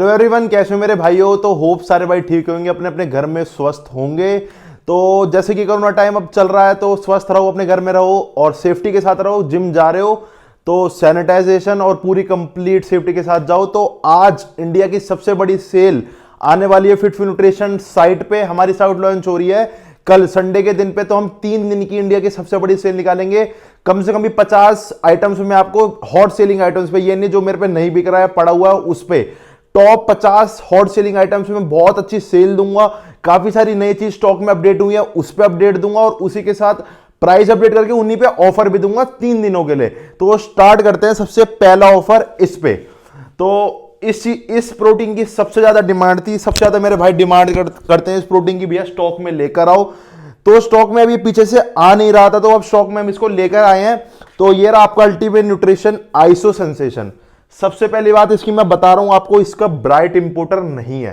Hello everyone, कैसे हो मेरे भाइयों। तो होप सारे भाई ठीक होंगे, अपने अपने घर में स्वस्थ होंगे। तो जैसे कि कोरोना टाइम अब चल रहा है, तो स्वस्थ रहो, अपने घर में रहो और सेफ्टी के साथ रहो। जिम जा रहे हो तो सैनिटाइजेशन और पूरी कंप्लीट सेफ्टी के साथ जाओ। तो आज इंडिया की सबसे बड़ी सेल आने वाली है फिटफुल न्यूट्रिशन साइट पे। हमारी साइट लॉन्च हो रही है कल संडे के दिन पे। तो हम 3 दिन की इंडिया की सबसे बड़ी सेल निकालेंगे। कम से कम भी 50 आइटम्स में आपको हॉट सेलिंग आइटम्स पे, ये नहीं जो मेरे पे नहीं बिक रहा है पड़ा हुआ है उस पे, टॉप 50 हॉट सेलिंग आइटम्स में बहुत अच्छी सेल दूंगा। काफी सारी नई चीज स्टॉक में अपडेट हुई है, उस पर अपडेट दूंगा और उसी के साथ प्राइस अपडेट करके उन्हीं पे ऑफर भी दूंगा 3 दिनों के लिए। तो स्टार्ट करते हैं। सबसे पहला ऑफर इस पे। तो इस प्रोटीन की सबसे ज्यादा डिमांड थी, सबसे ज्यादा मेरे भाई डिमांड करते हैं इस प्रोटीन की, भैया स्टॉक में लेकर आओ। तो स्टॉक में अभी पीछे से आ नहीं रहा था, तो अब स्टॉक में हम इसको लेकर आए हैं। तो ये रहा आपका अल्टीमेट न्यूट्रिशन आइसो सेंसेशन। सबसे पहली बात इसकी मैं बता रहा हूं आपको, इसका ब्राइट इंपोर्टर नहीं है,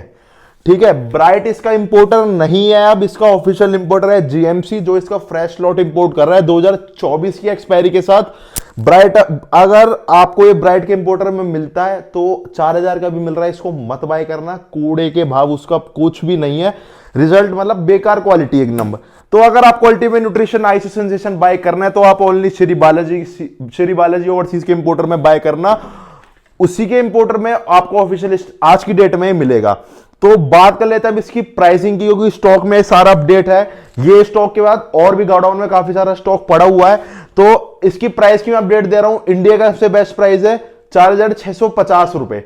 ठीक है। ब्राइट इसका इंपोर्टर नहीं है। अब इसका ऑफिशियल इंपोर्टर है जीएमसी, जो इसका फ्रेश लॉट इंपोर्ट कर रहा है 2024 की एक्सपायरी के साथ। ब्राइट, अगर आपको ये ब्राइट के इंपोर्टर में मिलता है तो 4000 का भी मिल रहा है, इसको मत बाय करना। कूड़े के भाव, उसका कुछ भी नहीं है। रिजल्ट मतलब बेकार क्वालिटी एक नंबर। तो अगर आपको ultimate nutrition iso sensation buy करना है तो आप ओनली श्री बालाजी ओवरसीज के इंपोर्टर में बाय करना। उसी के इंपोर्टर में आपको ऑफिशियल आज की डेट में मिलेगा। तो बात कर लेते हैं अब इसकी प्राइसिंग की, क्योंकि स्टॉक में सारा अपडेट है। ये स्टॉक के बाद और भी गोडाउन में काफी सारा स्टॉक पड़ा हुआ है। तो इसकी प्राइस की मैं अपडेट दे रहा हूं। इंडिया का सबसे बेस्ट प्राइस है 4650 रुपए,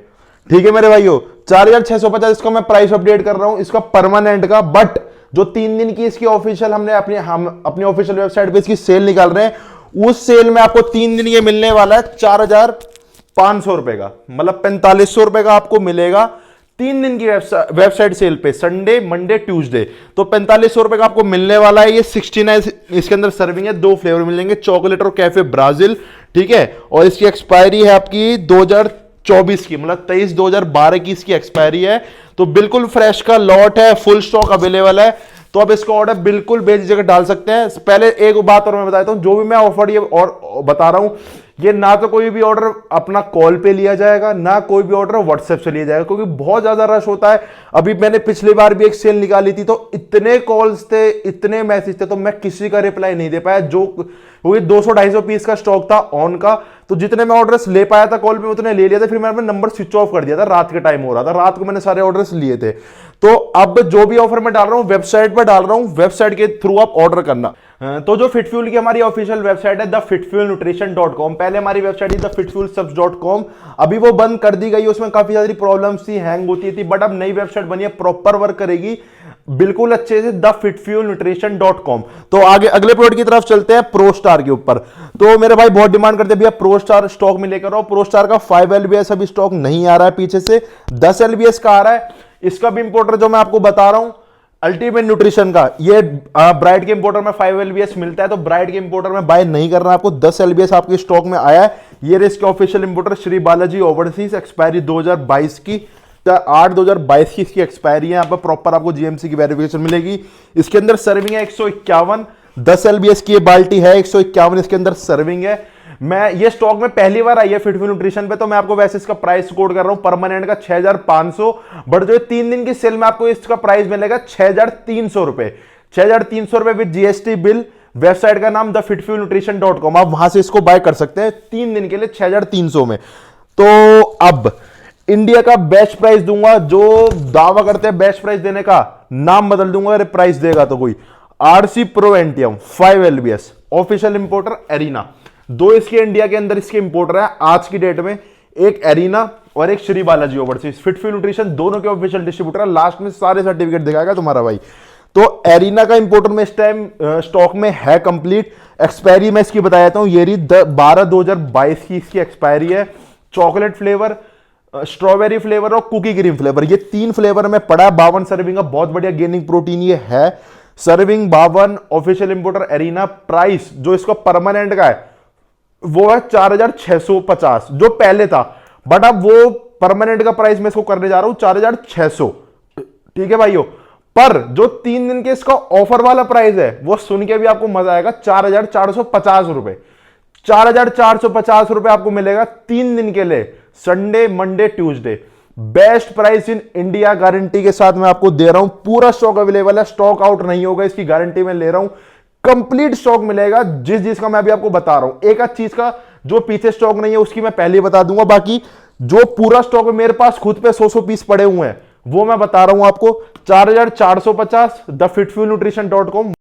ठीक है मेरे भाइयों। 4650 इसका मैं प्राइस अपडेट कर रहा हूं, इसका परमानेंट का। बट जो 3 दिन की इसकी ऑफिशियल हम अपनी ऑफिशियल वेबसाइट पे इसकी सेल निकाल रहे हैं, उस सेल में आपको 3 दिन ये मिलने वाला है 4500 रुपए का, मतलब 4500 रुपए का आपको मिलेगा 3 दिन की वेबसाइट सेल पे, संडे मंडे ट्यूसडे। तो 4500 रुपए का आपको मिलने वाला है। ये 69 इसके अंदर सर्विंग है, 2 फ्लेवर मिलेंगे, चॉकलेट और कैफे ब्राजील, ठीक है। और इसकी एक्सपायरी है आपकी 2024 की, मतलब 23/2012 की इसकी एक्सपायरी है। तो बिल्कुल फ्रेश का लॉट है, फुल स्टॉक अवेलेबल है। तो अब इसका ऑर्डर बिल्कुल बेझिझक डाल सकते हैं। पहले एक बात और मैं बताता हूं, जो भी मैं ऑफर ये और बता रहा हूं, ये ना तो कोई भी ऑर्डर अपना कॉल पे लिया जाएगा, ना कोई भी ऑर्डर व्हाट्सएप से लिया जाएगा, क्योंकि बहुत ज्यादा रश होता है। अभी मैंने पिछली बार भी एक सेल निकाली थी, तो इतने कॉल्स थे, इतने मैसेज थे, तो मैं किसी का रिप्लाई नहीं दे पाया। जो 200-250 पीस का स्टॉक था ऑन का, तो जितने मैं ऑर्डर्स ले पाया था कॉल पे उतने ले लिया था। फिर मैंने अपना नंबर स्विच ऑफ कर दिया था, रात के टाइम हो रहा था, रात को मैंने सारे ऑर्डर्स लिए थे। तो अब जो भी ऑफर मैं डाल रहा हूं वेबसाइट पर डाल रहा हूं, वेबसाइट के थ्रू आप ऑर्डर करना। तो जो फिटफ्यूल की हमारी ऑफिशियल वेबसाइट है thefitfuelnutrition.com, पहले हमारी वेबसाइट थी thefitfuelsubs.com, अभी वो बंद कर दी गई। उसमें काफी सारी प्रॉब्लम्स थी, हैंग होती थी, बट अब नई वेबसाइट बनी है, प्रॉपर वर्क करेगी बिल्कुल अच्छे से, thefitfuelnutrition.com। तो आगे अगले प्रोडक्ट की तरफ चलते हैं, प्रो स्टार के ऊपर। तो मेरे भाई बहुत डिमांड करते हैं भैया प्रो स्टार स्टॉक में लेकर आओ। प्रो स्टार का 5 LBS अभी स्टॉक नहीं आ रहा है, पीछे से 10 LBS का आ रहा है। इसका भी इंपोर्टर जो मैं आपको बता रहा हूं अल्टीमेट न्यूट्रिशन का, ये ब्राइट के इंपोर्टर में 5 LBS मिलता है, तो ब्राइट के इंपोर्टर में बाय नहीं करना आपको। 10 LBS आपके स्टॉक में आया है। ये इसके official importer Shri Balaji overseas, expiry 2022 की, 8/2022 की इसकी एक्सपायरी है। यहाँ पर प्रॉपर आपको जीएमसी की वेरिफिकेशन मिलेगी। इसके अंदर सर्विंग है 151, 10 LBS की ये बाल्टी है, 151 इसके अंदर सर्विंग है। मैं ये स्टॉक में पहली बार आई है फिटफुल न्यूट्रिशन पे, तो मैं आपको वैसे इसका प्राइस कोड कर रहा हूं परमानेंट का 6500, बट जो 3 दिन की सेल में आपको इसका प्राइस मिलेगा 6300 रुपए, 6300 रुपए विद जीएसटी बिल। वेबसाइट का नाम thefitfuelnutrition.com, आप वहां से इसको बाय कर सकते हैं 3 दिन के लिए 6300 में। तो अब इंडिया का बेस्ट प्राइस दूंगा, जो दावा करते हैं बेस्ट प्राइस देने का नाम बदल दूंगा अगर प्राइस देगा तो कोई। आरसी प्रो एंटियम 5 LBS, ऑफिशियल इंपोर्टर एरिना। 2 इसके इंडिया के अंदर इसके इंपोर्टर है आज की डेट में, एक एरिना और एक श्री बालाजी ओवरसीज। फिटफ्यूल न्यूट्रिशन दोनों के ऑफिशियल डिस्ट्रीब्यूटर है। लास्ट में सारे सर्टिफिकेट दिखाएगा तुम्हारा भाई। तो एरिना का इंपोर्टर में इस टाइम स्टॉक में है कंप्लीट। एक्सपायरी मैं इसकी बता देता हूं, ये 12/2022 की इसकी एक्सपायरी है। चॉकलेट फ्लेवर, स्ट्रॉबेरी फ्लेवर और कुकी क्रीम फ्लेवर, ये 3 फ्लेवर में पड़ा है। 52 सर्विंग का बहुत बढ़िया गेनिंग प्रोटीन ये है। Serving 52, official importer arena. Price जो इसका परमानेंट का है वो है 4650 जो पहले था, बट अब वो परमानेंट का प्राइस मैं इसको करने जा रहा हूं 4600, ठीक है भाइयों। पर जो 3 दिन के इसका ऑफर वाला प्राइस है वो सुन के भी आपको मजा आएगा, 4450 रुपए। 4450 रुपए आपको मिलेगा 3 दिन के लिए, Sunday Monday Tuesday. Best price in India guarantee के साथ मैं आपको दे रहा हूं। पूरा स्टॉक अवेलेबल है, स्टॉक आउट नहीं होगा, इसकी गारंटी मैं ले रहा हूं। कंप्लीट स्टॉक मिलेगा जिस जिसका मैं अभी आपको बता रहा हूं। एक आध चीज का जो पीछे स्टॉक नहीं है उसकी मैं पहले ही बता दूंगा, बाकी जो पूरा स्टॉक है मेरे पास खुद पे 100 पीस पड़े हुए हैं वो मैं बता रहा हूं आपको। 4450 thefitfuelnutrition.com।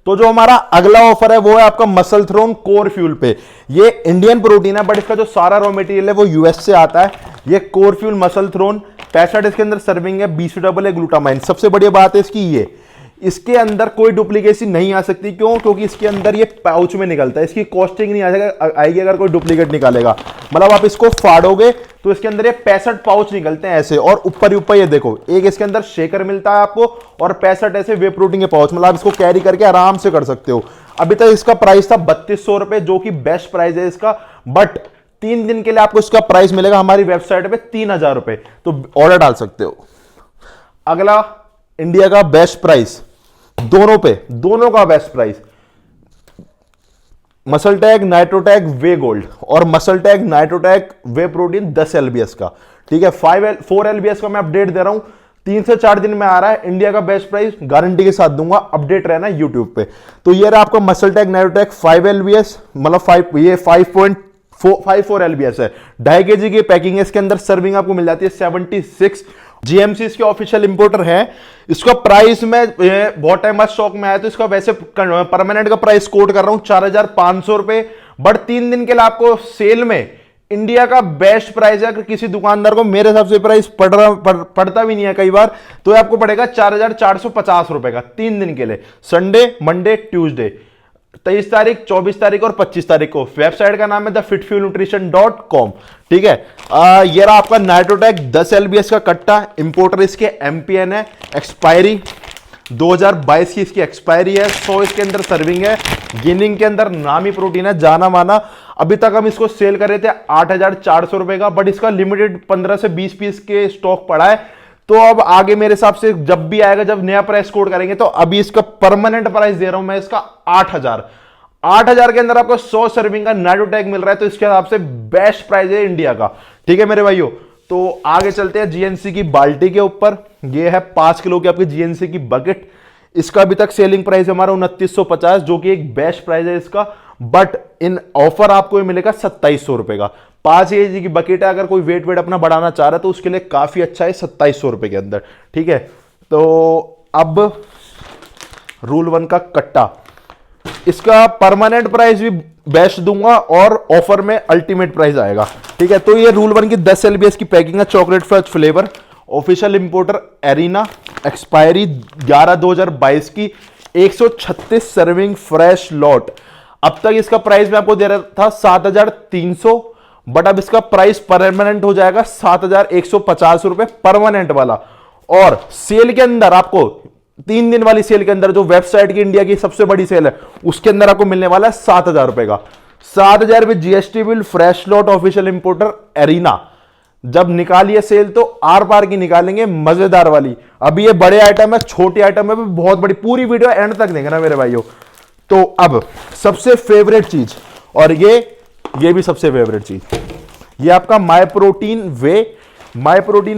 तो जो हमारा अगला ऑफर है वो है आपका मसल थ्रोन कोर फ्यूल पे। ये इंडियन प्रोटीन है बट इसका जो सारा रॉ मटेरियल है वो यूएस से आता है। ये कोर फ्यूल मसल थ्रोन 65 इसके अंदर सर्विंग है, BCAA है, ग्लूटामाइन। सबसे बढ़िया बात है इसकी ये, इसके अंदर कोई डुप्लीकेसी नहीं आ सकती। क्यों? क्योंकि इसके अंदर ये पाउच में निकलता है, इसकी कॉस्टिंग नहीं आएगी अगर कोई डुप्लीकेट निकालेगा। मतलब आप इसको फाड़ोगे तो इसके अंदर ये 65 पाउच निकलते हैं ऐसे, और ऊपर ही ऊपर ये देखो एक इसके अंदर शेकर मिलता है आपको और 65 ऐसे वे प्रोटीन के पाउच। मतलब आप इसको कैरी करके आराम से कर सकते हो। अभी तक इसका प्राइस था 3200 रुपए, जो कि बेस्ट प्राइस है इसका, बट 3 दिन के लिए आपको इसका प्राइस मिलेगा हमारी वेबसाइट पे 3000 रुपए, तो ऑर्डर डाल सकते हो। अगला इंडिया का बेस्ट प्राइस, दोनों का बेस्ट प्राइस, मसल टैग नाइट्रोटैग वे गोल्ड और मसल टैग नाइट्रोटैग वे प्रोटीन 10 LBS का। ठीक है, 4 LBS का मैं अपडेट दे रहा हूं, 3 से 4 दिन में आ रहा है। इंडिया का बेस्ट प्राइस गारंटी के साथ दूंगा, अपडेट रहना यूट्यूब पे। तो ये रहा आपका मसल टैग नाइट्रोटैग 5 LBS, मतलब ये 5.54 LBS है, 2.5 kg की पैकिंग है। इसके अंदर सर्विंग आपको मिल जाती है 76। GMC इसके ऑफिशियल इंपोर्टर है। इसका प्राइस में बहुत टाइम बाद स्टॉक में आया तो इसका वैसे परमानेंट का प्राइस कोट कर रहा हूं 4500 रुपए, बट 3 दिन के लिए आपको सेल में इंडिया का बेस्ट प्राइस है। अगर किसी दुकानदार को मेरे हिसाब से प्राइस पड़ता भी नहीं है कई बार, तो आपको पड़ेगा 4450 रुपए का 3 दिन के लिए, संडे मंडे ट्यूसडे, 23 तारीख 24 तारीख और 25 तारीख को। वेबसाइट का नाम है thefitfuelnutrition.com। ठीक है, ये रहा आपका नाइट्रोटैग 10 LBS का कट्टा, इंपोर्टर इसके MPN है, एक्सपायरी 2022 की इसकी एक्सपायरी है, 100 इसके अंदर सर्विंग है, गेनिंग के अंदर नामी प्रोटीन है जाना माना। अभी तक हम इसको सेल कर रहे थे 8400 रुपए का, बट इसका लिमिटेड 15 से 20 पीस के स्टॉक पड़ा है। तो अब आगे मेरे हिसाब से जब भी आएगा, जब नया प्राइस कोड करेंगे, तो अभी इसका परमानेंट प्राइस दे रहा हूं मैं इसका 8000 के अंदर आपको 100 सर्विंग का नाइट्रोटैग मिल रहा है, तो इसके हिसाब से बेस्ट प्राइस है इंडिया का। ठीक है मेरे भाइयों, तो आगे चलते हैं GNC की बाल्टी के ऊपर। ये है 5 किलो की आपकी GNC की बकेट। इसका अभी तक सेलिंग प्राइस हमारा 2950, जो कि एक बेस्ट प्राइस है इसका, बट इन ऑफर आपको ये मिलेगा 2700 रुपए का। 5 kg की बकेट है, अगर कोई वेट अपना बढ़ाना चाह रहा है तो उसके लिए काफी अच्छा है 2700 रुपए के अंदर। ठीक है, तो अब रूल 1 का कट्टा, इसका परमानेंट प्राइस भी बेस्ट दूंगा और ऑफर में अल्टीमेट प्राइस आएगा। ठीक है, तो ये रूल 1 की 10 LBS की पैकिंग है, chocolate fudge flavour, official importer Arena, expiry 11/2022 की, 136 सर्विंग फ्रेश लॉट। अब तक इसका प्राइस मैं आपको दे रहा था 7300, बट अब इसका प्राइस परमानेंट हो जाएगा 7150 रुपए परमानेंट वाला। और सेल के अंदर आपको 3 दिन वाली सेल के अंदर, जो वेबसाइट की इंडिया की सबसे बड़ी सेल है, उसके अंदर आपको मिलने वाला है 7000 रुपए का। 7000 में GST bill, fresh lot, official importer arena. जब निकालिए सेल तो आर पार की निकालेंगे, मजेदार वाली। अभी ये बड़े आइटम है, छोटे आइटम है, बहुत बड़ी। पूरी वीडियो एंड तक देखना मेरे भाइयों। तो अब सबसे फेवरेट चीज, और ये भी सबसे फेवरेट चीज, ये आपका माई प्रोटीन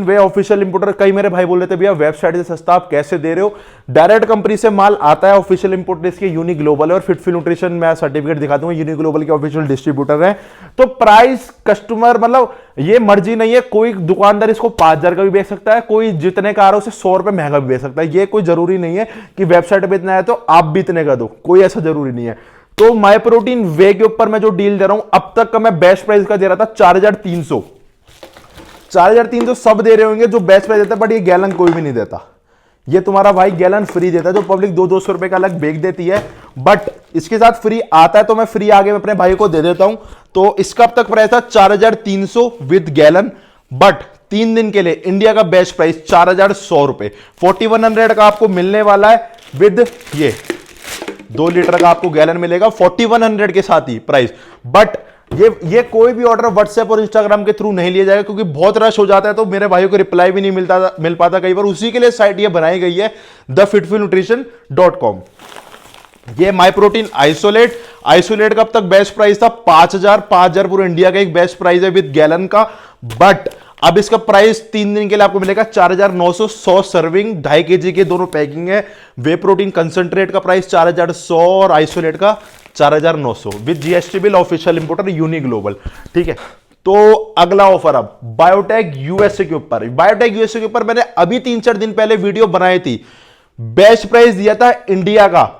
वे ऑफिशियल इंपोर्टर। कई मेरे भाई बोल रहे थे भैया वेबसाइट से सस्ता आप कैसे दे रहे हो? डायरेक्ट कंपनी से माल आता है, ऑफिशियल इंपोर्टर इसके यूनिक ग्लोबल है, और फिटफुल न्यूट्रिशन मैं सर्टिफिकेट दिखा दूंगा, यूनिक ग्लोबल के ऑफिशियल डिस्ट्रीब्यूटर है। तो प्राइस कस्टमर, मतलब ये मर्जी नहीं है, कोई दुकानदार इसको 5000 का भी बेच सकता है, कोई जितने का आ रहा है उसे 100 रुपए महंगा भी बेच सकता है। ये कोई जरूरी नहीं है कि वेबसाइट पे इतना है तो आप भी इतने का दो, कोई ऐसा जरूरी नहीं है। तो माई प्रोटीन वे के ऊपर मैं जो डील दे रहा हूं, अब तक का मैं बेस्ट प्राइस का दे रहा था 4300। 4300 सब दे रहे होंगे जो बेस्ट प्राइस देता है, बट ये गैलन कोई भी नहीं देता। ये तुम्हारा भाई गैलन फ्री देता है, जो पब्लिक 200-200 रुपए का अलग बेच देती है, बट इसके साथ फ्री आता है तो मैं फ्री आगे मैं अपने भाई को दे देता हूं। तो इसका अब तक प्राइस था 4300 विद गैलन, बट 3 दिन के लिए इंडिया का बेस्ट प्राइस 4100 रुपए। 4100 का आपको मिलने वाला है विद ये 2 लीटर का आपको गैलन मिलेगा 4100 के साथ ही प्राइस। बट ये कोई भी ऑर्डर व्हाट्सएप और इंस्टाग्राम के थ्रू नहीं लिया जाएगा, क्योंकि बहुत रश हो जाता है, तो मेरे भाइयों को रिप्लाई भी नहीं मिल पाता कई बार। उसी के लिए साइट ये बनाई गई है thefitfuelnutrition.com। ये माई प्रोटीन आइसोलेट का अब तक बेस्ट प्राइस था 5000 पूरे इंडिया का एक बेस्ट प्राइस है विद गैलन का। बट अब इसका प्राइस 3 दिन के लिए आपको मिलेगा 4,900, 100 सर्विंग 2.5 kg के दोनों पैकिंग है। वे प्रोटीन कंसंट्रेट का प्राइस 4,100 और आइसोलेट का 4,900 with GST bill, official importer uni global. ठीक है, तो अगला ऑफर अब बायोटेक यूएसए के ऊपर। बायोटेक यूएसए के ऊपर मैंने अभी 3-4 दिन पहले वीडियो बनाई थी। बेस्ट प्राइस दिया था इंडिया का,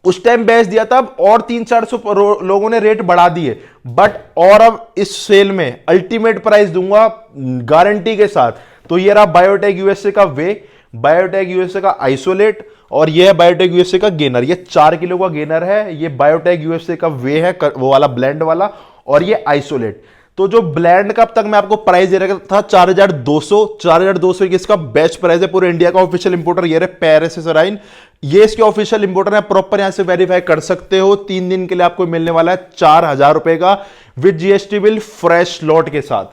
उस टाइम बेस्ट दिया था, और 300-400 लोगों ने रेट बढ़ा दिए, बट और अब इस सेल में अल्टीमेट प्राइस दूंगा गारंटी के साथ। तो ये रहा बायोटेक यूएसए का वे, बायोटेक यूएसए का आइसोलेट, और ये है बायोटेक यूएसए का गेनर। ये 4 किलो का गेनर है, ये बायोटेक यूएसए का वे है, वो वाला ब्लेंड वाला, और ये आइसोलेट। तो जो ब्लेंड का अब तक मैं आपको प्राइस दे रखा था 4,200 की इसका बेस्ट प्राइस है पूरे इंडिया का। ऑफिशियल इंपोर्टर ये रहे पैरासिसराइन, ये इसके ऑफिशियल इंपोर्टर है, प्रॉपर यहां से वेरीफाई कर सकते हो। 3 दिन के लिए आपको मिलने वाला है 4,000 रुपए का with GST bill, fresh lot के साथ।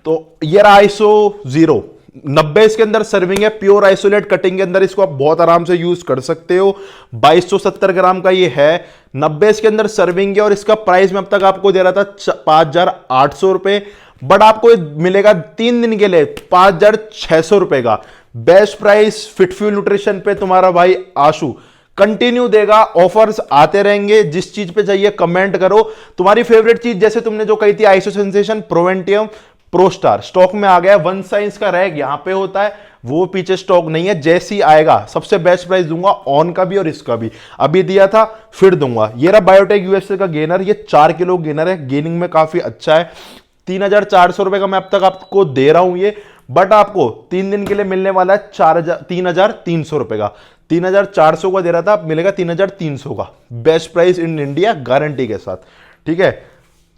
तो ये रहा आइसो 0, 90 इसके अंदर सर्विंग है, प्योर आइसोलेट कटिंग के अंदर, इसको आप बहुत आराम से यूज कर सकते हो। 2270 ग्राम का ये है, 90 इसके अंदर सर्विंग है, और इसका प्राइस मैं अब तक आपको दे रहा था 5,800 रुपए, बट आपको मिलेगा 3 दिन के लिए 5,600 रुपए का बेस्ट प्राइस। फिटफ्यूल न्यूट्रिशन पे तुम्हारा भाई आशु कंटिन्यू देगा, ऑफर्स आते रहेंगे। जिस चीज पे चाहिए कमेंट करो, तुम्हारी फेवरेट चीज, जैसे तुमने जो कही थी आइसो सेंसेशन, प्रोवेंटियम, प्रोस्टार स्टॉक में आ गया। 1 साइंस का रैग यहां पे होता है, वो पीछे स्टॉक नहीं है, जैसी आएगा सबसे बेस्ट प्राइस दूंगा, ऑन का भी और इसका भी। अभी दिया था फिर दूंगा। ये रहा बायोटेक यूएसए का गेनर, ये 4 किलो गेनर है, गेनिंग में काफी अच्छा है। 3,400 रुपए का मैं अब तक आपको दे रहा हूं ये, बट आपको 3 दिन के लिए मिलने वाला है 3,300 रुपए का। 3,400 का दे रहा था, अब मिलेगा 3,300 का best price in India guarantee के साथ। ठीक है,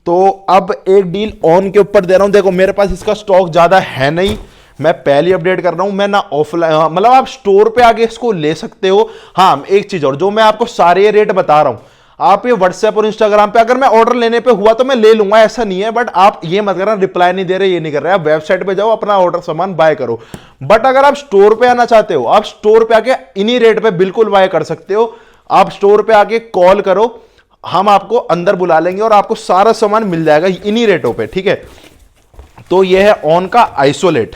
तो अब एक डील ऑन के ऊपर दे रहा हूं। देखो मेरे पास इसका स्टॉक ज्यादा है नहीं, मैं पहले अपडेट कर रहा हूं, मैं ना ऑफलाइन, मतलब आप स्टोर पे आके इसको ले सकते हो। हाँ, एक चीज और, जो मैं आपको सारे रेट बता रहा हूं, आप ये व्हाट्सएप और इंस्टाग्राम पे, अगर मैं ऑर्डर लेने पे हुआ तो मैं ले लूंगा, ऐसा नहीं है, बट आप ये मत करना रिप्लाई नहीं दे रहे, ये नहीं कर रहे, आप वेबसाइट पे जाओ, अपना ऑर्डर सामान बाय करो। बट अगर आप स्टोर पे आना चाहते हो, आप स्टोर पे आके इन्हीं रेट पे बिल्कुल बाय कर सकते हो। आप स्टोर पे आके कॉल करो, हम आपको अंदर बुला लेंगे और आपको सारा सामान मिल जाएगा इन्हीं रेटों पे। ठीक है, तो ये है ऑन का आइसोलेट,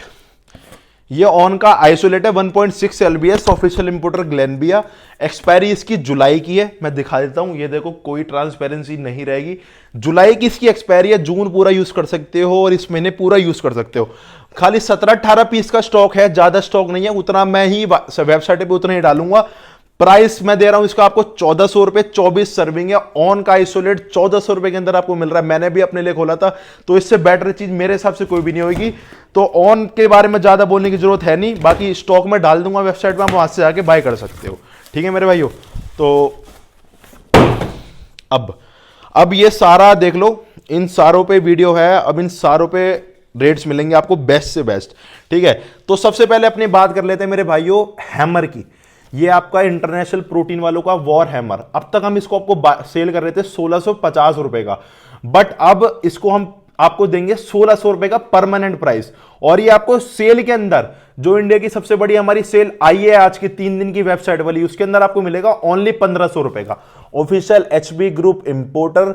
ये ऑन का आइसोलेट है 1.6 LBS, ऑफिशियल इंपोर्टर ग्लेनबिया। एक्सपायरी इसकी जुलाई की है, मैं दिखा देता हूं, ये देखो कोई ट्रांसपेरेंसी नहीं रहेगी, जुलाई की इसकी एक्सपायरी है। जून पूरा यूज कर सकते हो और इस महीने पूरा यूज कर सकते हो। खाली 17-18 पीस का स्टॉक है, ज्यादा स्टॉक नहीं है, उतना मैं ही वेबसाइट पे उतना ही डालूंगा। प्राइस मैं दे रहा हूं इसका आपको 1,400 रुपए, 24 सर्विंग है। ऑन का आइसोलेट 1,400 रुपए के अंदर आपको मिल रहा है, मैंने भी अपने लिए खोला था, तो इससे बेटर चीज मेरे हिसाब से कोई भी नहीं होगी। तो ऑन के बारे में ज्यादा बोलने की जरूरत है नहीं, बाकी स्टॉक में डाल दूंगा वेबसाइट में, आप वहां से जाके बाय कर सकते हो। ठीक है मेरे भाइयों, तो अब ये सारा देख लो, इन सारों पे वीडियो है, अब इन सारों पे रेट्स मिलेंगे आपको बेस्ट से बेस्ट। ठीक है, तो सबसे पहले अपनी बात कर लेते हैं मेरे भाइयों हैमर की। ये आपका इंटरनेशनल प्रोटीन वालों का वॉर हैमर, अब तक हम इसको आपको सेल कर रहे थे 1,650 रुपए का, बट अब इसको हम आपको देंगे 1,600 रुपए का परमानेंट प्राइस। और ये आपको सेल के अंदर, जो इंडिया की सबसे बड़ी हमारी सेल आई है आज की 3 दिन की वेबसाइट वाली, उसके अंदर आपको मिलेगा ओनली 1,500 रुपए का। Official HB group importer,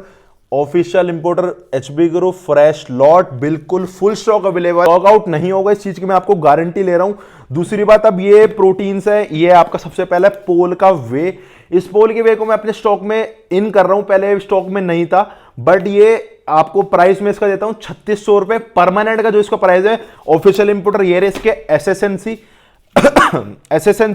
official importer HB group, fresh lot, बिल्कुल full stock available, log out नहीं होगा, इस चीज की मैं आपको गारंटी ले रहा हूं। दूसरी बात, अब ये प्रोटीन्स है, ये आपका सबसे पहला पोल का वे, इस पोल के वे को मैं अपने स्टॉक में इन कर रहा हूं, पहले स्टॉक में नहीं था, बट ये आपको प्राइस में इसका देता हूं 3,600 रुपए परमानेंट का, जो इसका प्राइस है। ऑफिशियल इंपोर्टर ये इसके एसएसएनसी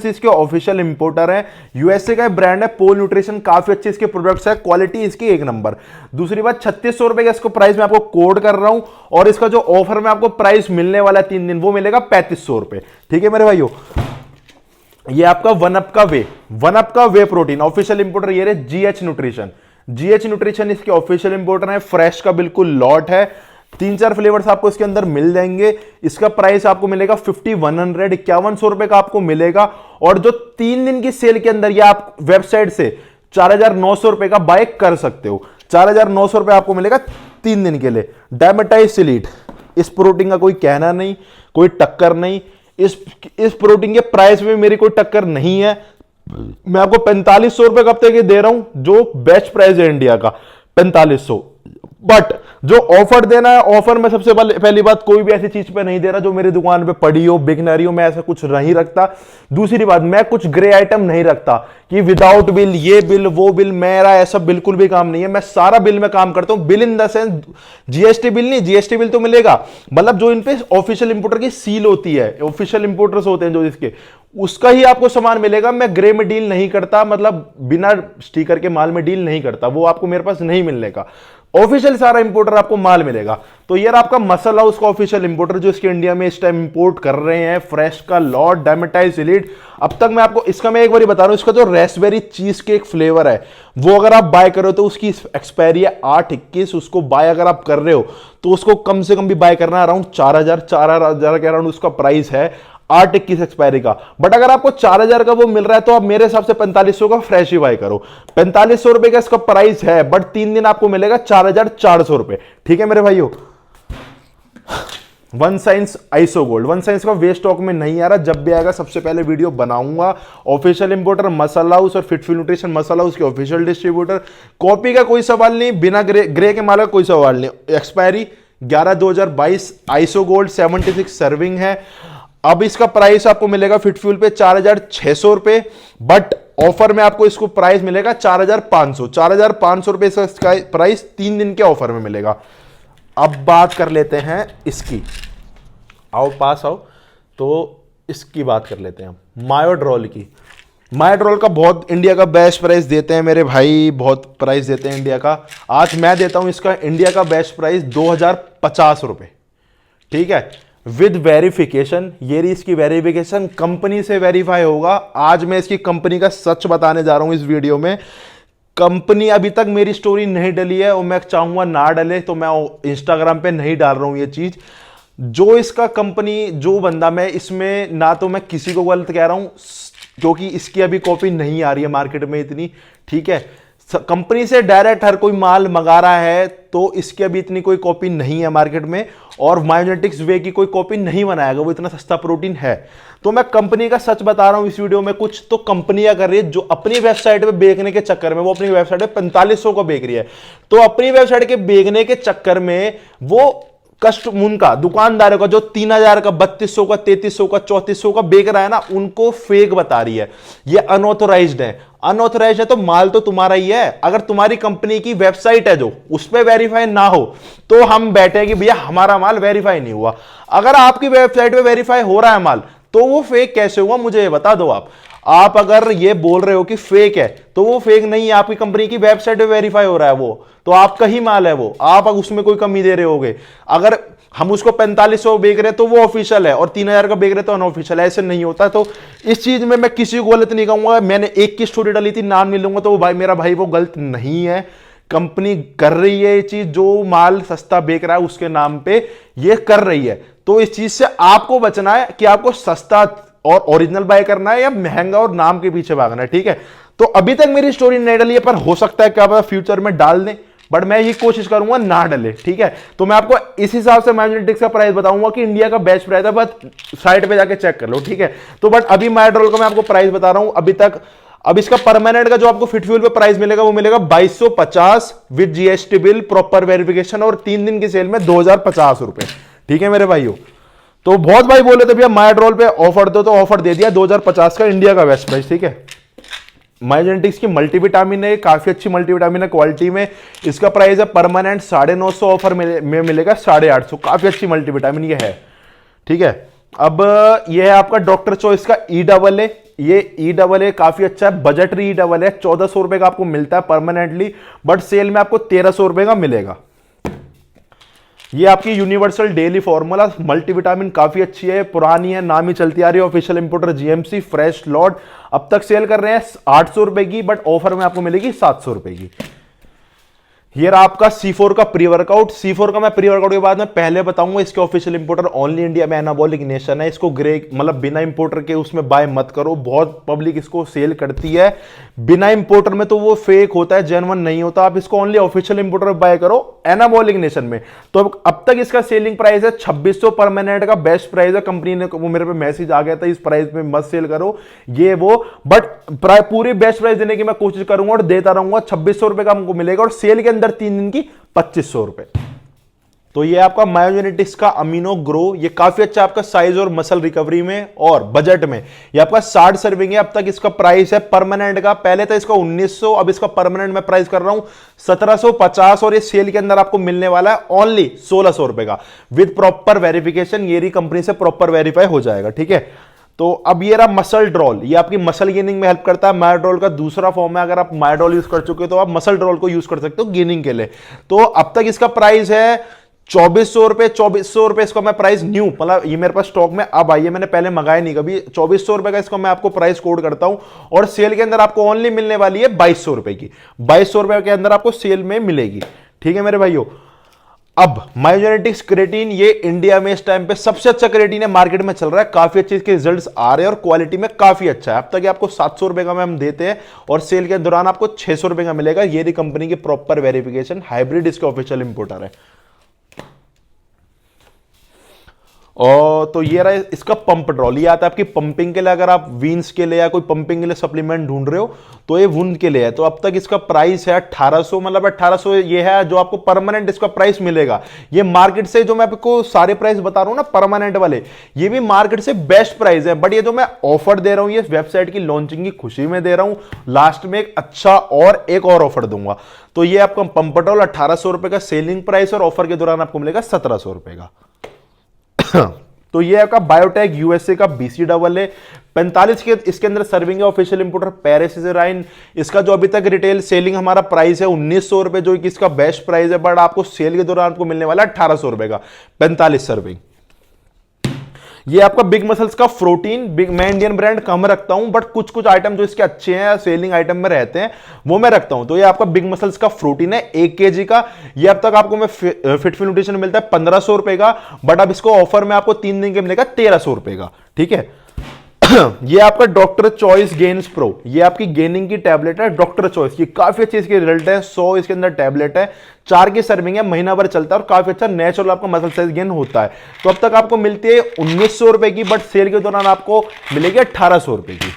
इसके ऑफिशियल इंपोर्टर है, यूएसए का ब्रांड है, पोल न्यूट्रिशन, काफी अच्छे इसके प्रोडक्ट्स है, क्वालिटी इसकी 1 नंबर। दूसरी बात, 3,600 रुपए का इसको प्राइस मैं आपको कोड कर रहा हूं, और इसका जो ऑफर में आपको प्राइस मिलने वाला है 3 दिन, वो मिलेगा 3,500 रुपए। ठीक है मेरे भाइयों, ये आपका वन अप का वे प्रोटीन, ऑफिशियल इंपोर्टर ये रहे जीएच न्यूट्रिशन इसके ऑफिशियल इंपोर्टर है, फ्रेश का बिल्कुल लॉट है, 3-4 फ्लेवर्स आपको इसके अंदर मिल जाएंगे। इसका प्राइस आपको मिलेगा 5,100, 5,100 रुपए का आपको मिलेगा। और जो 3 दिन की सेल के अंदर ये आप वेबसाइट से 4,900 रुपए का बाय कर सकते हो, 4,900 रुपए आपको मिलेगा 3 दिन के लिए। डायमेटाइसिलीट, इस प्रोटीन का कोई कहना नहीं, कोई टक्कर नहीं, इस प्रोटीन के प्राइस में मेरी कोई टक्कर नहीं है। मैं आपको 4,500 रुपए कब तक दे रहा हूं, जो बेस्ट प्राइस है इंडिया का, 4,500। बट जो ऑफर देना है, ऑफर में सबसे पहली बात कोई भी ऐसी चीज पे नहीं दे रहा जो मेरी दुकान पे पड़ी हो, बिक ना रही हो, मैं ऐसा कुछ नहीं रखता। दूसरी बात, मैं कुछ ग्रे आइटम नहीं रखता कि विदाउट बिल, ये बिल वो बिल, मेरा ऐसा बिल्कुल भी काम नहीं है। मैं सारा बिल में काम करता हूं, bill in the sense GST bill नहीं, जीएसटी बिल तो मिलेगा, मतलब जो इन पे ऑफिशियल इंपोर्टर की सील होती है, ऑफिशियल इंपोर्टर्स होते हैं जो इसके, उसका ही आपको सामान मिलेगा। मैं ग्रे में डील नहीं करता, मतलब बिना स्टिकर के माल में डील नहीं करता, वो आपको मेरे पास नहीं मिलने का। ऑफिशियल सारा इंपोर्टर आपको माल मिलेगा। तो यार आपका मसल हाउस का ऑफिशियल इंपोर्टर जो इसके इंडिया में इस टाइम इंपोर्ट कर रहे हैं, फ्रेश का लॉट, डायमेटाइज एलीट। अब तक मैं आपको इसका, मैं एक बार बता रहा हूं, इसका जो रेस्पबेरी चीज केक फ्लेवर है वो अगर आप बाय करो तो उसकी एक्सपायरी है 8/21। उसको बाय अगर आप कर रहे हो तो उसको कम से कम भी बाय करना अराउंड 4,000 के अराउंड उसका प्राइस है, 8/21 एक्सपायरी का। बट अगर आपको 4,000 का वो मिल रहा है तो आप मेरे हिसाब से 4500 का फ्रेश ही बाय करो। 4500 रुपए का इसका प्राइस है, बट 3 दिन आपको मिलेगा 4,400 रुपए। ठीक है मेरे भाइयों। One science iso gold, one science का वेस्ट स्टॉक में नहीं आ रहा, जब भी आएगा सबसे पहले वीडियो बनाऊंगा। ऑफिशियल इंपोर्टर मसल हाउस और फिटफुल न्यूट्रिशन मसल हाउस के ऑफिशियल डिस्ट्रीब्यूटर। कॉपी का कोई सवाल नहीं, बिना ग्रे के माल का कोई सवाल नहीं। एक्सपायरी 11/2022, आइसो गोल्ड 76 सर्विंग है। अब इसका प्राइस आपको मिलेगा फिटफ्यूल पे 4,600 रुपए, बट ऑफर में आपको इसको प्राइस मिलेगा 4,500 रुपए इसका प्राइस 3 दिन के ऑफर में मिलेगा। अब बात कर लेते हैं इसकी, आओ पास आओ, तो इसकी बात कर लेते हैं मायोड्रोल की। मायोड्रोल का बहुत इंडिया का बेस्ट प्राइस देते हैं मेरे भाई, बहुत प्राइस देते हैं इंडिया का। आज मैं देता हूं इसका इंडिया का बेस्ट प्राइस 2,050 रुपए। ठीक है, विद वेरिफिकेशन। ये रही इसकी वेरिफिकेशन, कंपनी से वेरीफाई होगा। आज मैं इसकी कंपनी का सच बताने जा रहा हूं इस वीडियो में। कंपनी अभी तक मेरी स्टोरी नहीं डली है और मैं चाहूंगा ना डले, तो मैं इंस्टाग्राम पे नहीं डाल रहा हूं ये चीज। जो इसका कंपनी, जो बंदा, मैं इसमें ना तो मैं किसी को गलत कह रहा हूं क्योंकि इसकी अभी कॉपी नहीं आ रही है मार्केट में इतनी। ठीक है, कंपनी से डायरेक्ट हर कोई माल मंगा रहा है तो इसकी अभी इतनी कोई कॉपी नहीं है मार्केट में, और मायोजेनेटिक्स वे की कोई कॉपी नहीं बनाएगा, वो इतना सस्ता प्रोटीन है। तो मैं कंपनी का सच बता रहा हूं इस वीडियो में। कुछ तो कंपनियां कर रही है जो अपनी वेबसाइट पे बेचने के चक्कर में, वो अपनी वेबसाइट पे 4500 को बेच रही है, तो अपनी वेबसाइट के बेचने के चक्कर में वो उनका दुकानदारों का जो 3,000 का, 3,200 का, 3,300 का, 3,400 का बेच रहा है ना, उनको फेक बता रही है। ये अनऑथोराइज्ड है। अनऑथोराइज्ड है तो माल तो तुम्हारा ही है। अगर तुम्हारी कंपनी की वेबसाइट है जो उस पर वेरीफाई ना हो तो हम बैठे कि भैया हमारा माल वेरीफाई नहीं हुआ। अगर आपकी वेबसाइट पे वेरीफाई हो रहा है माल, तो वो फेक कैसे हुआ मुझे ये बता दो। आप अगर ये बोल रहे हो कि फेक है तो वो फेक नहीं है, आपकी कंपनी की वेबसाइट पे वेरीफाई हो रहा है वो, तो आपका ही माल है वो, आप उसमें कोई कमी दे रहे होगे। अगर हम उसको 4500 बेच रहे तो वो ऑफिशियल है और 3,000 का बेच रहे तो अनऑफिशियल है, ऐसे नहीं होता। तो इस चीज में मैं किसी को गलत नहीं कहूंगा। मैंने एक की स्टोरी डाली थी, नाम नहीं लूंगा, तो वो भाई मेरा भाई वो गलत नहीं है। कंपनी कर रही है ये चीज, जो माल सस्ता बेच रहा है उसके नाम पे ये कर रही है। तो इस चीज से आपको बचना है कि आपको सस्ता और ओरिजिनल बाय करना है या महंगा और नाम के पीछे भागना है। ठीक है, तो अभी तक मेरी स्टोरी नहीं डली है, पर हो सकता है क्या पता फ्यूचर में डाल दें, बट मैं ये कोशिश करूंगा ना डले। ठीक है, तो मैं आपको इस हिसाब से मायोजेनेटिक्स का प्राइस बताऊंगा कि इंडिया का बेस्ट प्राइस है, बस साइट पे जाके चेक कर लो। ठीक है, तो बट अभी मायोड्रोल का मैं आपको प्राइस बता रहा हूं अभी तक। अब इसका परमानेंट का जो आपको फिटफ्यूल पे प्राइस मिलेगा वो मिलेगा 2,250 with GST bill, proper verification, और 3 दिन की सेल में 2,050 रुपए। ठीक है मेरे भाइयों, तो बहुत भाई बोले थे भैया मायोड्रोल पे ऑफर दो, तो ऑफर दे दिया 2,050 का इंडिया का बेस्ट प्राइस। ठीक है, मायोजेनेटिक्स की मल्टीविटामिन है, काफी अच्छी मल्टीविटामिन है क्वालिटी में। इसका प्राइस है परमानेंट 950, ऑफर में मिलेगा 850। काफी अच्छी मल्टीविटामिन ये है। ठीक है, अब ये है आपका डॉक्टर चॉइस का E AA। ये E AA काफी अच्छा है, बजटरी E AA है। 1,400 रुपए का आपको मिलता है परमानेंटली, बट सेल में आपको 1,300 रुपए का मिलेगा। ये आपकी यूनिवर्सल डेली फॉर्मूला मल्टीविटामिन काफी अच्छी है, पुरानी है, नाम ही चलती आ रही है। Official importer GMC fresh lot, अब तक सेल कर रहे हैं 800 रुपए की, बट ऑफर में आपको मिलेगी 700 रुपए की। ये रहा आपका C4 का प्री वर्कआउट। C4 का मैं प्री वर्कआउट के बाद में पहले बताऊंगा, इसके ऑफिशियल इंपोर्टर ओनली इंडिया में एनाबॉलिक नेशन है। इसको ग्रे मतलब बिना इंपोर्टर के उसमें बाय मत करो, बहुत पब्लिक इसको सेल करती है बिना इंपोर्टर में, तो वो फेक होता है, जेन्युइन नहीं होता। आप इसको ओनली ऑफिशियल इंपोर्टर बाय करो एनाबॉलिक नेशन में। तो अब तक इसका सेलिंग प्राइस है 2,600, परमानेंट का बेस्ट प्राइस है। कंपनी ने वो मेरे पे मैसेज आ गया था इस प्राइस में मत सेल करो ये वो, बट पूरी बेस्ट प्राइस देने की मैं कोशिश करूंगा और देता रहूंगा। 2,600 रुपए का हमको मिलेगा और सेल के अंदर अंदर 3 दिन की 2500 रुपए। तो ये आपका मायोजेनेटिक्स का अमीनो ग्रो, ये काफी अच्छा आपका साइज और मसल रिकवरी में और बजट में। ये आपका 60 सर्विंग है। अब तक इसका प्राइस है परमानेंट का, पहले था इसका 1900, अब इसका परमानेंट में प्राइस कर रहा हूं 1750, और ये सेल के अंदर आपको मिलने वाला है ओनली 1600 रुपए का विद प्रॉपर वेरिफिकेशन। ये रही कंपनी से प्रॉपर वेरीफाई हो जाएगा, ठीक है। तो अब ये रहा मसल ड्रॉल, ये आपकी मसल गेनिंग में हेल्प करता है। मायोड्रॉल का दूसरा फॉर्म है, अगर आप मायोड्रॉल यूज कर चुके हो तो आप मसल ड्रॉल को यूज कर सकते हो गेनिंग के लिए। तो अब तक इसका प्राइस है 2400 रुपए। 2400 रुपए इसका मैं प्राइस न्यू, मतलब ये मेरे पास स्टॉक में अब आई है, मैंने पहले मंगाया नहीं कभी। 2400 रुपए का इसका मैं आपको प्राइस कोड करता हूं, और सेल के अंदर आपको ओनली मिलने वाली है 2200 रुपए की। 2200 रुपए के अंदर आपको सेल में मिलेगी, ठीक है मेरे भाइयों। अब मायोजेनेटिक्स क्रेटीन, ये इंडिया में इस टाइम पे सबसे अच्छा क्रेटीन है, मार्केट में चल रहा है, काफी अच्छे इसके रिजल्ट्स आ रहे हैं और क्वालिटी में काफी अच्छा है। अब तक आपको 700 रुपए का में हम देते हैं, और सेल के दौरान आपको 600 रुपए का मिलेगा। ये रही कंपनी की प्रॉपर वेरिफिकेशन, हाइब्रिड इसके ऑफिशियल इंपोर्टर है। और तो ये रहा इसका पंप ड्रॉल, ये आता है आपकी पंपिंग के लिए, अगर आप वीन्स के लिए या कोई पंपिंग के लिए सप्लीमेंट ढूंढ रहे हो तो ये वुंड के लिए है। तो अब तक इसका प्राइस है 1800, मतलब 1800 ये है जो आपको परमानेंट इसका प्राइस मिलेगा। ये मार्केट से जो मैं आपको सारे प्राइस बता रहा हूं ना परमानेंट वाले, ये भी मार्केट से बेस्ट प्राइस है। बट ये जो मैं ऑफर दे रहा हूं, ये वेबसाइट की लॉन्चिंग की खुशी में दे रहा हूं, लास्ट में एक अच्छा और एक और ऑफर दूंगा। तो ये आपका पंप ड्रॉल 1800 रुपए का सेलिंग प्राइस, और ऑफर के दौरान आपको मिलेगा 1700 रुपए का। तो ये आपका बायोटेक यूएसए का बीसी डबल है, 45 के इसके अंदर सर्विंग है। ऑफिशियल इंपोर्टर पैरासिराइन। इसका जो अभी तक रिटेल सेलिंग हमारा प्राइस है 1900 रुपए, जो कि इसका बेस्ट प्राइस है, बट आपको सेल के दौरान आपको मिलने वाला है 1800 रुपए का 45 सर्विंग। ये आपका बिग मसल्स का प्रोटीन, मैं इंडियन ब्रांड कम रखता हूं, बट कुछ कुछ आइटम जो इसके अच्छे हैं सेलिंग आइटम में रहते हैं वो मैं रखता हूं। तो ये आपका बिग मसल्स का प्रोटीन है 1 kg का। ये अब तक आपको मैं फिटफिल न्यूट्रिशन मिलता है 1500 रुपए का, बट अब इसको ऑफर में आपको 3 दिन के मिलेगा 1300 रुपए का, ठीक है। ये आपका डॉक्टर चॉइस गेन्स प्रो, ये आपकी गेनिंग की टैबलेट है डॉक्टर चॉइस की, काफी अच्छी इसके रिजल्ट है। 100 इसके अंदर टैबलेट है, 4 की सर्विंग है, महीना भर चलता है और काफी अच्छा नेचुरल आपका मसल साइज गेन होता है। तो अब तक आपको मिलती है 1900 रुपए की, बट सेल के दौरान आपको मिलेगी 1800 रुपए की।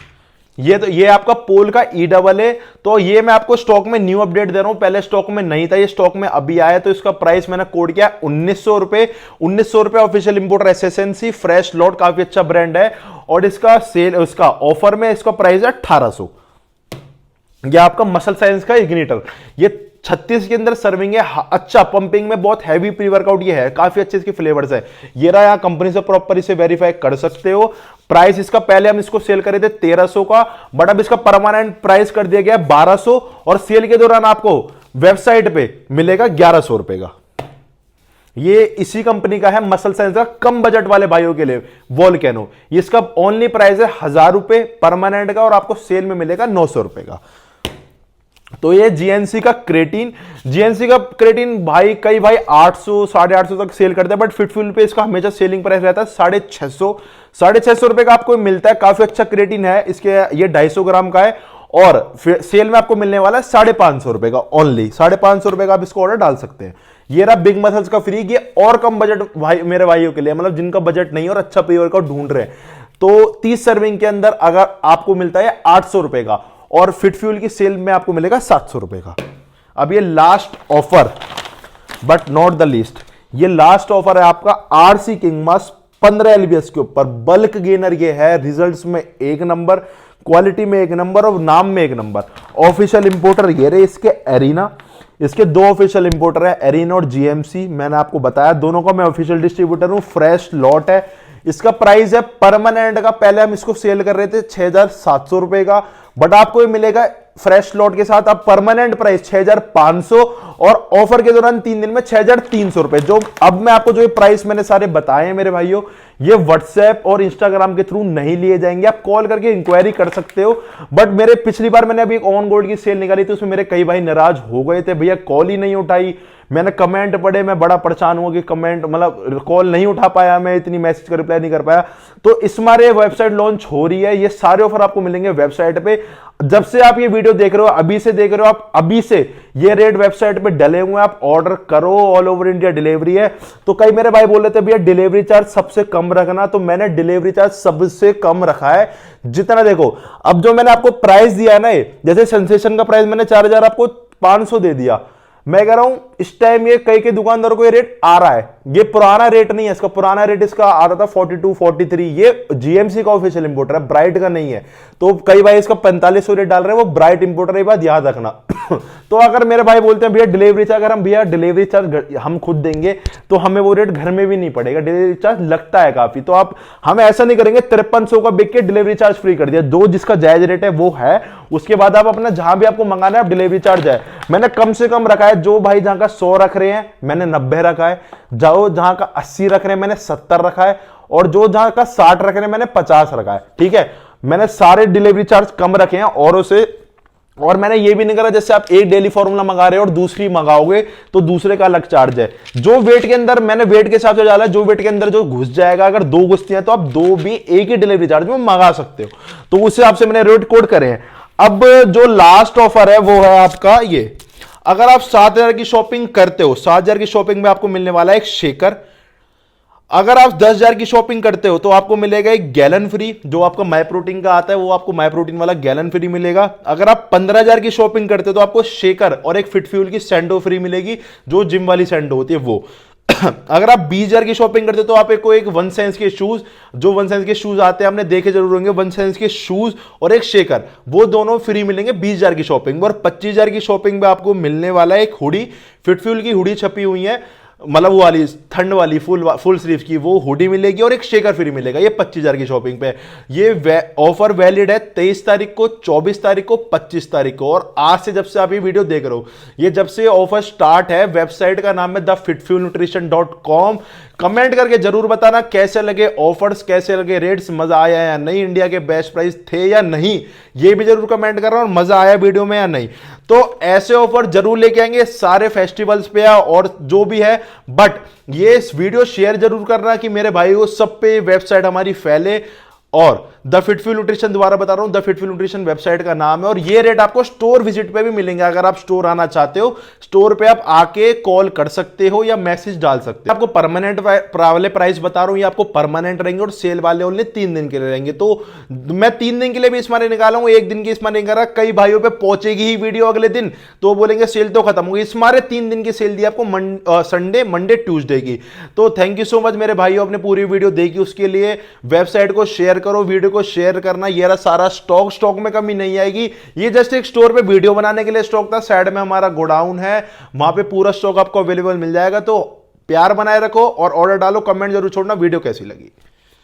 ये आपका पोल का ई डबल है। तो ये मैं आपको स्टॉक में न्यू अपडेट दे रहा हूं, पहले स्टॉक में नहीं था, ये स्टॉक में अभी आया। तो इसका प्राइस मैंने कोड किया 1900 रुपए। 1900 रुपए ऑफिशियल इंपोर्टर एसएसएनसी फ्रेश लॉट, काफी अच्छा ब्रांड है, और इसका सेल उसका ऑफर में इसका प्राइस है 1800। ये आपका मसल साइंस का इग्निटर, ये 36 के अंदर सर्विंग है, अच्छा पंपिंग में बहुत हैवी प्री वर्कआउट ये है, काफी अच्छे इसके फ्लेवर्स है। ये रहा, कंपनी से प्रॉपर इसे वेरीफाई कर सकते हो। प्राइस इसका पहले हम इसको सेल करे थे 1300 का, बट अब इसका परमानेंट प्राइस कर दिया गया 1200, और सेल के दौरान आपको वेबसाइट पे मिलेगा 1100 रुपए का। ये इसी कंपनी का है, मसल साइंस का, कम बजट वाले भाइयों के लिए वोल्केनो। इसका ओनली प्राइस है 1000 रुपए परमानेंट का, और आपको सेल में मिलेगा 900 रुपए का। तो ये जीएनसी का क्रेटीन, जीएनसी का क्रेटीन भाई कई भाई 800 850 तक सेल करते हैं, बट फिटफुल पे इसका हमेशा सेलिंग प्राइस रहता है 650 रुपए का आपको मिलता है। काफी अच्छा क्रेटीन है, इसके ये 250 ग्राम का है, और सेल में आपको मिलने वाला है 550 रुपए का ओनली। 550 रुपए का आप इसको ऑर्डर डाल सकते हैं। ये रहा बिग मसल्स का फ्री, ये और कम बजट भाई मेरे भाइयों के लिए, मतलब जिनका बजट नहीं और अच्छा प्री वर्कआउट ढूंढ रहे हैं। तो 30 सर्विंग के अंदर अगर आपको मिलता है 800 रुपए का, और फिट फ्यूल की सेल में आपको मिलेगा 700 रुपए का। अब ये last offer but not the least, ये लास्ट ऑफर है आपका आरसी किंग मास 15 एलबीएस के ऊपर। बल्क गेनर ये है, रिजल्ट्स में 1 नंबर, क्वालिटी में 1 नंबर, और नाम में 1 नंबर। ऑफिशियल इंपोर्टर ये रहे इसके एरिना, इसके 2 ऑफिशियल इंपोर्टर है, एरिना और जीएमसी। मैंने आपको बताया दोनों का मैं ऑफिशियल डिस्ट्रीब्यूटर हूं, फ्रेश लॉट है। इसका प्राइस है परमानेंट का, पहले हम इसको सेल कर रहे थे 6700 रुपए का, बट आपको ये मिलेगा फ्रेश लॉट के साथ अब परमानेंट प्राइस 6500, और ऑफर के दौरान 3 दिन में 6300 रुपए। जो अब मैं आपको जो ये प्राइस मैंने सारे बताए हैं मेरे भाइयों, ये व्हाट्सएप और इंस्टाग्राम के थ्रू नहीं लिए जाएंगे, आप कॉल करके इंक्वायरी कर सकते हो। बट मेरे पिछली बार मैंने अभी एक ऑन गोल्ड की सेल निकाली थी, उसमें मेरे कई भाई नाराज हो गए थे, भैया कॉल ही नहीं उठाई। मैंने कमेंट पढ़े, मैं बड़ा परेशान हुआ कि कमेंट मतलब कॉल नहीं उठा पाया, मैं इतनी मैसेज का रिप्लाई नहीं कर पाया। तो इस मारे वेबसाइट लॉन्च हो रही है, ये सारे ऑफर आपको मिलेंगे वेबसाइट पे। जब से आप ये वीडियो देख रहे हो, अभी से देख रहे हो आप, अभी से ये रेट वेबसाइट पे डले हुए हैं, आप ऑर्डर करो, ऑल ओवर इंडिया डिलीवरी है। तो कई मेरे भाई बोल रहे थे भैया डिलीवरी चार्ज सबसे कम रखना, तो मैंने डिलीवरी चार्ज सबसे कम रखा है। जितना देखो, अब जो मैंने आपको प्राइस दिया है ना, जैसे सेंसेशन का प्राइस मैंने 4000 आपको 500 दे दिया, मैं कह रहा हूं इस टाइम ये कई के दुकानदारों को ये रेट आ रहा है, ये पुराना रेट नहीं है, इसका पुराना रेट इसका आता था 42 43। ये जीएमसी का ऑफिशियल इंपोर्टर है, ब्राइट का नहीं है। तो कई भाई इसका 4500 रेट डाल रहे हैं, वो ब्राइट इंपोर्टर है, बात याद रखना। तो अगर मेरे भाई बोलते हैं भैया डिलीवरी चार्ज, अगर हम भैया डिलीवरी चार्ज हम खुद देंगे तो हमें वो रेट घर में भी नहीं पड़ेगा, डिलीवरी चार्ज लगता है काफी। तो आप हम ऐसा नहीं करेंगे 5300 का बिक के डिलीवरी चार्ज फ्री कर दिया, जो जिसका जायज रेट है वो है, उसके बाद आप अपना जहां भी आपको मंगाना है आप डिलीवरी चार्ज है। मैंने कम से कम रखा है, जो भाई जहां का 100 रख रहे हैं मैंने 90 रखा है, जो जहां का 80 रख रहे हैं मैंने 70 रखा है, और जो जहां का 60 रख रहे हैं मैंने 50 रखा है। ठीक है, मैंने सारे डिलीवरी चार्ज कम रखे हैं, और मैंने ये भी नहीं करा जैसे आप एक डेली फॉर्मूला मंगा रहे हो और दूसरी मंगाओगे तो दूसरे का अलग चार्ज है। जो वेट के अंदर, मैंने वेट के हिसाब से डाला है, जो वेट के अंदर जो घुस जाएगा, अगर 2 घुसती हैं तो आप 2 भी एक ही डिलीवरी चार्ज में मंगा सकते हो। तो उस हिसाब से मैंने रेट कोड करे हैं। अब जो लास्ट ऑफर है वो है आपका ये, अगर आप 7000 की शॉपिंग करते हो, 7000 की शॉपिंग में आपको मिलने वाला है एक शेकर। अगर आप 10,000 की शॉपिंग करते हो तो आपको मिलेगा एक गैलन फ्री, जो आपका माई प्रोटीन का आता है, वो आपको माई प्रोटीन वाला गैलन फ्री मिलेगा। अगर आप 15,000 की शॉपिंग करते हो तो आपको शेकर और एक फिट फ्यूल की सैंडो फ्री मिलेगी, जो जिम वाली सैंडो होती है वो। अगर आप 20,000 की शॉपिंग करते हो तो आपको एक 1 सेंस के शूज, जो 1 सेंस के शूज आते हैं आपने देखे जरूर होंगे, 1 सेंस के शूज और एक शेकर, वो दोनों फ्री मिलेंगे 20,000 की शॉपिंग में। और 25,000 की शॉपिंग में आपको मिलने वाला है एक हुडी, फिट फ्यूल की हुडी छपी हुई है, मतलब वो वाली ठंड वाली फुल स्लीव की वो हुडी मिलेगी, और एक शेकर फ्री मिलेगा, ये 25,000 की शॉपिंग पे। ये ऑफर वैलिड है 23 तारीख को, 24 तारीख को, 25 तारीख को। और आज से जब से आप ये वीडियो देख रहे हो, ये जब से ऑफर स्टार्ट है, वेबसाइट का नाम है thefitfuelnutrition.com। कमेंट करके जरूर बताना कैसे लगे ऑफर्स, कैसे लगे रेट्स, मजा आया या नहीं, इंडिया के बेस्ट प्राइस थे या नहीं, ये भी जरूर कमेंट करना, और मजा आया वीडियो में या नहीं। तो ऐसे ऑफर जरूर लेके आएंगे सारे फेस्टिवल्स पे और जो भी है, बट ये वीडियो शेयर जरूर करना कि मेरे भाई को सब पे वेबसाइट हमारी फैले। और द फिटफ्यूल न्यूट्रिशन, दोबारा बता रहा हूं, द फिटफ्यूल न्यूट्रिशन वेबसाइट का नाम है, और ये रेट आपको स्टोर विजिट पे भी मिलेंगे। अगर आप स्टोर आना चाहते हो, स्टोर पे आप आके कॉल कर सकते हो या मैसेज डाल सकते हो। आपको परमानेंट वाले प्राइस बता रहा हूं, ये आपको परमानेंट रहेंगे, और सेल वाले ओनली 3 दिन के लिए रहेंगे। तो मैं 3 दिन के लिए भी इसमें निकाला हूं, 1 दिन की इसमें नहीं कर रहा। कई भाइयों पे पहुंचेगी ही वीडियो अगले दिन, तो बोलेंगे सेल तो खत्म होगी। इस मारे 3 दिन की सेल दी आपको, संडे, मंडे, ट्यूसडे की। तो थैंक यू सो मच मेरे भाइयों, अपने पूरी वीडियो देखी उसके लिए। वेबसाइट को शेयर करो, वीडियो को शेयर करना। ये रहा सारा स्टॉक में कमी नहीं आएगी। ये जस्ट एक स्टोर पे वीडियो बनाने के लिए स्टॉक था, साइड में हमारा गोडाउन है, वहां पे पूरा स्टॉक आपको अवेलेबल मिल जाएगा। तो प्यार बनाए रखो और ऑर्डर डालो, कमेंट जरूर छोड़ना वीडियो कैसी लगी।